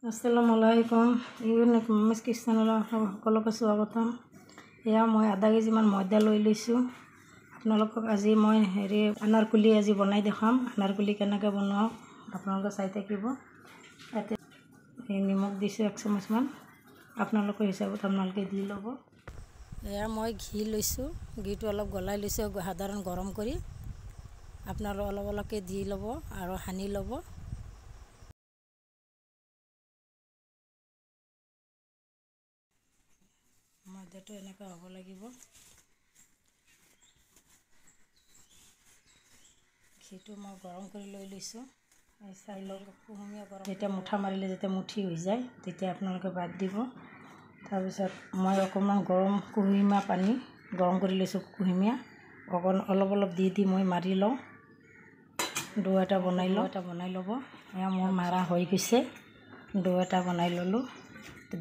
আসসালামু আলাইকুম। ইউনিক মমিজ কিচেনলৈ সকলোকে স্বাগতম। এয়া মই আধা কেজিমান ময়দা লৈ লৈছোঁ। আপোনালোকক আজি মই আনাৰকুলি আজি বনাই দেখাম। আনাৰকুলি কেনেকৈ বনাওঁ আপোনালোকে চাই থাকিব। ইয়াতে নিমখ দিছোঁ 1 চামুচমান, আপোনালোকৰ হিচাপত আপোনালোকে দি ল'ব। এয়া মই ঘি লৈছোঁ, ঘিটো অলপ গলাই লৈছোঁ সাধাৰণ গৰম কৰি। আপোনালোকে অলপ অলপকৈ দি ল'ব আৰু সানি ল'ব। ময়দাটো এনেকৈ হ'ব লাগিব। ঘিটো মই গৰম কৰি লৈ লৈছোঁ। চাই লওক কুহুমীয়া গৰম, যেতিয়া মুঠা মাৰিলে যেতিয়া মুঠি হৈ যায় তেতিয়া আপোনালোকে বাদ দিব। তাৰপিছত মই অকণমান কুহুমীয়া পানী গৰম কৰি লৈছোঁ। কুহুমীয়া অলপ অলপ দি মই মাৰি লওঁ। ডো এটা বনাই ল'ব। এয়া মোৰ মাৰা হৈ গৈছে। ডো এটা বনাই ল'লোঁ।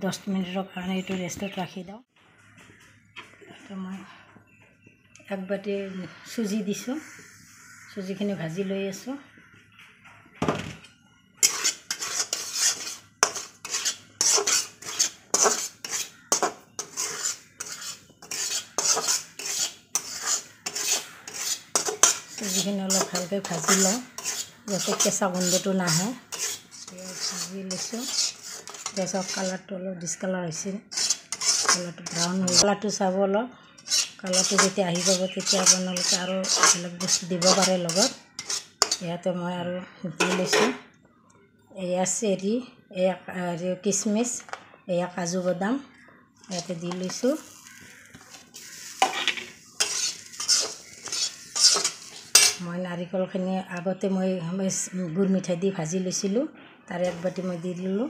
10 মিনিটৰ কাৰণে এইটো ৰেষ্টত ৰাখি দিওঁ। মই 1 বাটি চুজি দিছোঁ। চুজিখিনি ভাজি লৈ আছোঁ। চুজিখিনি অলপ ভালকৈ ভাজি লওঁ যাতে কেঁচা গোন্ধটো নাহে। ভাজি লৈছোঁ। গেছৰ কালাৰটো অলপ ডিছকালাৰ হৈছে, কালাৰটো ব্ৰাউন হৈ কালাৰটো চাব অলপ। কালাৰটো যেতিয়া আহি যাব তেতিয়া আপোনালোকে আৰু বেলেগ বস্তু দিব পাৰে লগত। ইয়াতে মই আৰু দি লৈছোঁ। এয়া চেৰি, এয়া কিচমিচ, এয়া কাজু বাদাম ইয়াতে দি লৈছোঁ। মই নাৰিকলখিনি আগতে মই গুৰ মিঠাই দি ভাজি লৈছিলোঁ, তাৰে 1 বাটি মই দি দিলোঁ।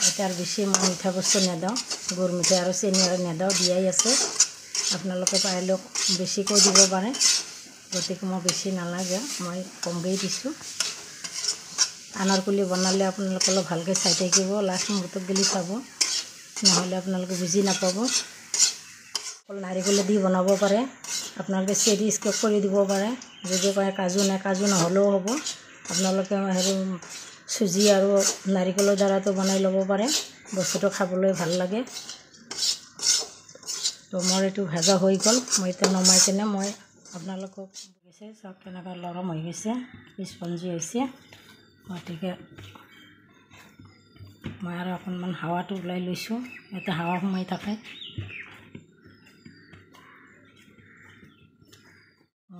এতিয়া আৰু বেছি মই মিঠা বস্তু নেদাওঁ, গুৰ মিঠাই আৰু চেনি আৰু নেদাওঁ, দিয়াই আছে। আপোনালোকে পাৰিলেও বেছিকৈ দিব পাৰে, গতিকে মই বেছি নালাগে, মই কমকৈ দিছোঁ। আনাৰকুলি বনালে আপোনালোকে অলপ ভালকৈ চাই থাকিব, লাষ্ট মুহূৰ্তত গেলি চাব, নহ'লে আপোনালোকে বুজি নাপাব। অকল নাৰিকলে দি বনাব পাৰে, আপোনালোকে চেৰি স্কিপ কৰি দিব পাৰে। যদি কয় কাজু নাই, কাজু নহ'লেও হ'ব। আপোনালোকে চুজি আৰু নাৰিকলৰ দ্বাৰাতো বনাই ল'ব পাৰে, বস্তুটো খাবলৈ ভাল লাগে। তো মোৰ এইটো ভাজা হৈ গ'ল। মই এতিয়া নমাই কিনে মই আপোনালোকক গৈছে চাওক কেনেকৈ নৰম হৈ গৈছে, স্পঞ্জি হৈছে। গতিকে মই আৰু অকণমান হাৱাটো ওলাই লৈছোঁ, ইয়াতে হাৱা সোমাই থাকে।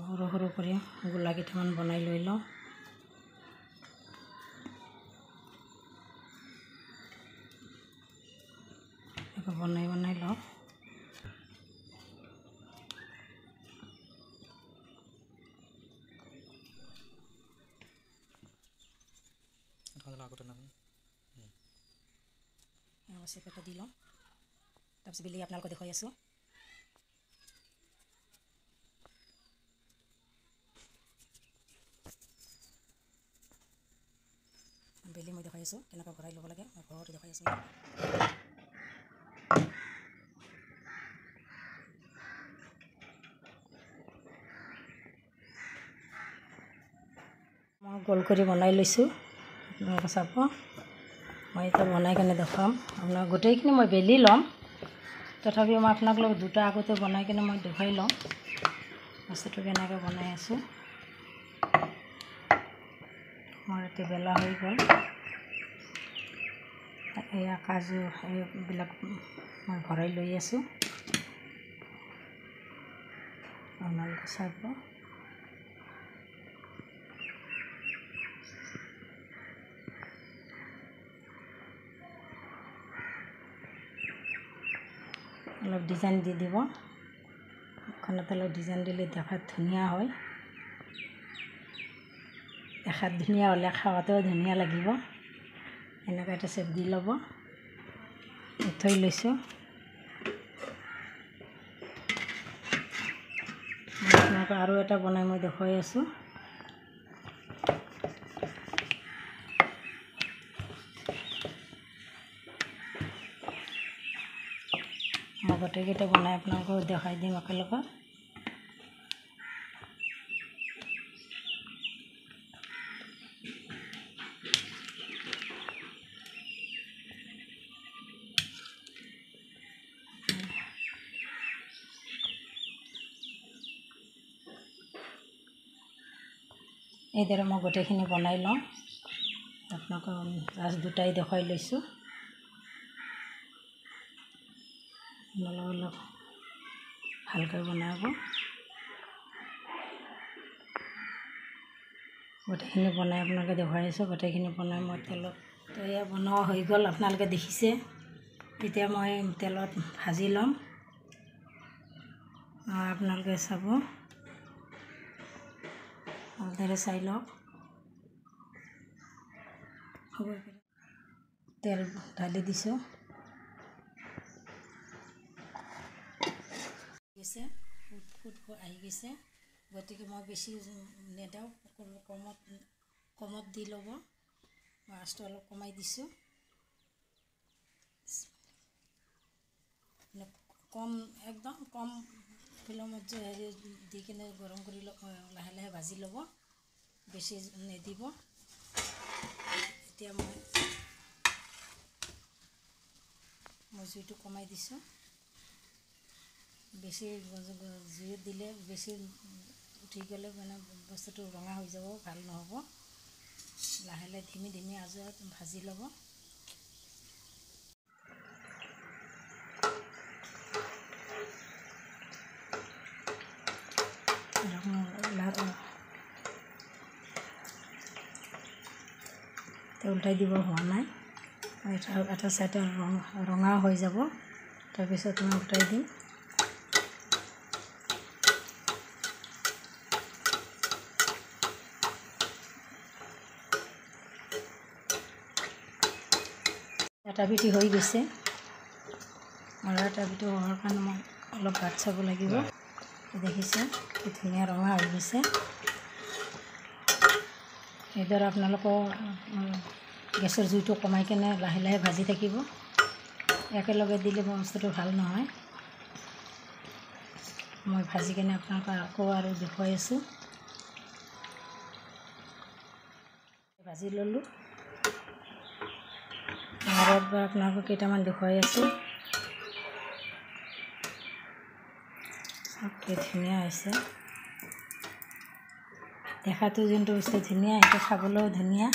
সৰু সৰু কৰি গোলা কেইটামান বনাই লৈ লওঁ। বনাই লওঁ। চেপেটা দি লওঁ। তাৰপিছত বেলি আপোনালোকক দেখুৱাই আছোঁ। বেলি মই দেখাই আছোঁ কেনেকৈ ভৰাই ল'ব লাগে, মই ঘৰতে দেখাই আছোঁ। মই গোল কৰি বনাই লৈছোঁ, আপোনালোকে চাব। মই এতিয়া বনাই কিনে দেখুৱাম আপোনাক। গোটেইখিনি মই বেলি ল'ম, তথাপিও মই আপোনালোকক দুটা আগতে বনাই কিনে মই দেখুৱাই লওঁ বস্তুটো কেনেকৈ বনাই আছোঁ। মোৰ এতিয়া বেলা হৈ গ'ল। এয়া কাজু এইবিলাক মই ভৰাই লৈ আছোঁ, আপোনালোকে চাব। অলপ ডিজাইন দি দিব, মুখখনত অলপ ডিজাইন দিলে দেখাত ধুনীয়া হয়। দেখাত ধুনীয়া হ'লে খাওঁতেও ধুনীয়া লাগিব। এনেকৈ এটা চেপ দি ল'ব। থৈ লৈছোঁ। আপোনালোকে আৰু এটা বনাই মই দেখুৱাই আছোঁ। মই গোটেইকেইটা বনাই আপোনালোকক দেখাই দিম একেলগে। এইদৰে মই গোটেইখিনি বনাই লওঁ। আপোনালোকক জাষ্ট দুটাই দেখুৱাই লৈছোঁ। আপোনালোকে অলপ ভালকৈ বনাব। গোটেইখিনি বনাই আপোনালোকে দেখুৱাই আছোঁ। গোটেইখিনি বনাই মই তেলত তো এয়া বনোৱা হৈ গ'ল, আপোনালোকে দেখিছে। এতিয়া মই তেলত ভাজি ল'ম। আপোনালোকে চাব, ভালদৰে চাই লওক। হ'ব, তেল ঢালি দিছোঁ। গৈছে, ফুট আহি গৈছে, গতিকে মই বেছি নেদাওঁ, কমত দি ল'ব। মই আঁচটো অলপ কমাই দিছোঁ। কম, একদম কম ফ্লেমত যে হেৰি দি কিনে গৰম কৰি লাহে লাহে ভাজি ল'ব, বেছি নিদিব। এতিয়া মই জুইটো কমাই দিছোঁ। বেছি জুইত দিলে বেছি উঠি গ'লে মানে বস্তুটো ৰঙা হৈ যাব, ভাল নহ'ব। লাহে লাহে ধিমি ধিমি আঁচত ভাজি ল'ব। উল্টাই দিব হোৱা নাই, এটা চাইডে ৰঙা হৈ যাব, তাৰপিছত মই উল্টাই দিম। এটা পিঠি হৈ গৈছে, আৰু এটা পিঠি হোৱাৰ কাৰণে মই অলপ ভাত চাব লাগিব। দেখিছে কি ধুনীয়া ৰঙা হৈ গৈছে। এইদৰে আপোনালোকেও গেছৰ জুইটো কমাই কেনে লাহে লাহে ভাজি থাকিব। একেলগে দিলে বস্তুটো ভাল নহয়। মই ভাজি কেনে আপোনালোকক আকৌ আৰু দেখুৱাই আছোঁ। ভাজি ল'লোঁ, আৰু একবাৰ আপোনালোকক কেইটামান দেখুৱাই আছোঁ। কি ধুনীয়া হৈছে, দেখাতো যোনটো বস্তু ধুনীয়া, সেইটো খাবলৈও ধুনীয়া।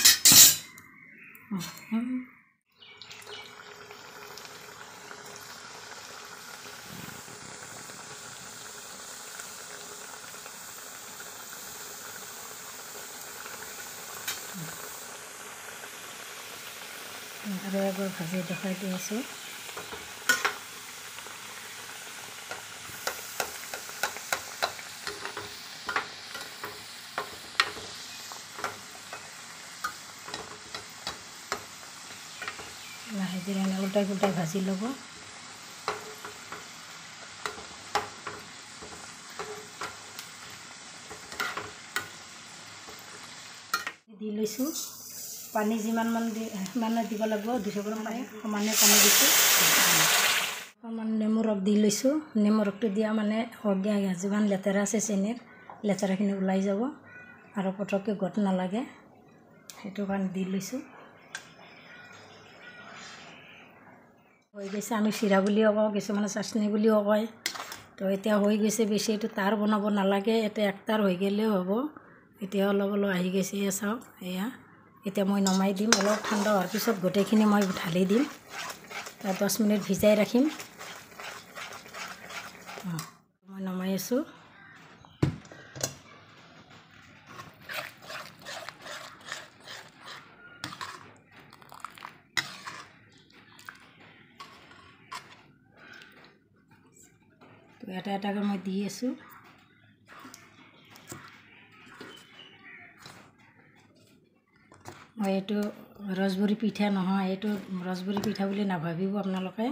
আৰু এবাৰ ভাজি দেখুৱাই দি আছোঁ। লাহে ধীৰে উল্টাই পুল্টাই ভাজি ল'ব। দি লৈছোঁ, পানী যিমানমান সিমানে দিব লাগিব। 200 গ্ৰাম পানী, সমানে পানী দিছোঁ। অকণমান নেমু ৰস দি লৈছোঁ। নেমু ৰসটো দিয়া মানে যিমান লেতেৰা আছে চেনীৰ, লেতেৰাখিনি ওলাই যাব আৰু পটককৈ গট নালাগে, সেইটো কাৰণে দি লৈছোঁ। হৈ গৈছে, আমি চিৰা বুলিও কওঁ, কিছুমানে চাটনি বুলিও কয়। তো এতিয়া হৈ গৈছে, বেছি এইটো তাৰ বনাব নালাগে, এতিয়া একটাৰ হৈ গ'লেও হ'ব। এতিয়া অলপ অলপ আহি গৈছে, এয়া চাওক। এয়া এতিয়া মই নমাই দিম। অলপ ঠাণ্ডা হোৱাৰ পিছত গোটেইখিনি মই ঢালি দিম। 10 মিনিট ভিজাই ৰাখিম। মই নমাই আছোঁ। তো এটা এটাকৈ মই দি আছোঁ। মই এইটো ৰসবৰী পিঠা নহয়, এইটো ৰসবৰী পিঠা বুলি নাভাবিব আপোনালোকে।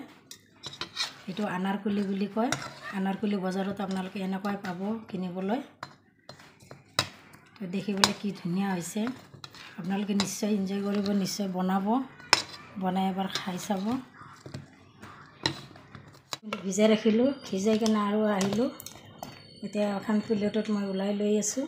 এইটো আনাৰকুলি বুলি কয়। আনাৰকুলি বজাৰত আপোনালোকে এনেকুৱাই পাব কিনিবলৈ। তো দেখিবলৈ কি ধুনীয়া হৈছে, আপোনালোকে নিশ্চয় এনজয় কৰিব, নিশ্চয় বনাব, বনাই এবাৰ খাই চাব। ভিজাই ৰাখিলোঁ, ভিজাই কিনে আৰু আহিলোঁ। এতিয়া এখন প্লেটত মই ওলাই লৈ আছোঁ।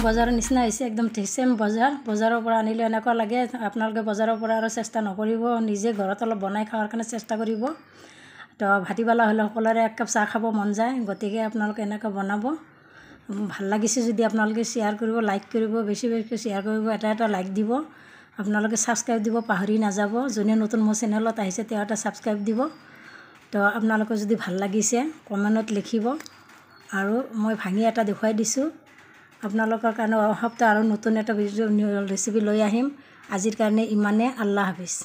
বজাৰৰ নিচিনা হৈছে, একদম ছেম বজাৰৰ পৰা আনিলে এনেকুৱা লাগে। আপোনালোকে বজাৰৰ পৰা আৰু চেষ্টা নকৰিব, নিজে ঘৰত অলপ বনাই খোৱাৰ কাৰণে চেষ্টা কৰিব। তো ভাটিবেলা হ'লে সকলোৰে এক কাপ চাহ খাব মন যায়, গতিকে আপোনালোকে এনেকৈ বনাব। ভাল লাগিছে যদি আপোনালোকে শ্বেয়াৰ কৰিব, লাইক কৰিব, বেছি শ্বেয়াৰ কৰিব, এটা লাইক দিব। আপোনালোকে ছাবস্ক্ৰাইব দিব পাহৰি নাযাব। যোনে নতুন মোৰ চেনেলত আহিছে তেওঁ এটা ছাবস্ক্ৰাইব দিব। তো আপোনালোকৰ যদি ভাল লাগিছে কমেণ্টত লিখিব। আৰু মই ভাঙি এটা দেখুৱাই দিছোঁ। আপোনালোকৰ কাৰণে অহা সপ্তাহ আৰু নতুন এটা ৰেচিপি লৈ আহিম। আজিৰ কাৰণে ইমানে। আল্লাহ হাফিজ।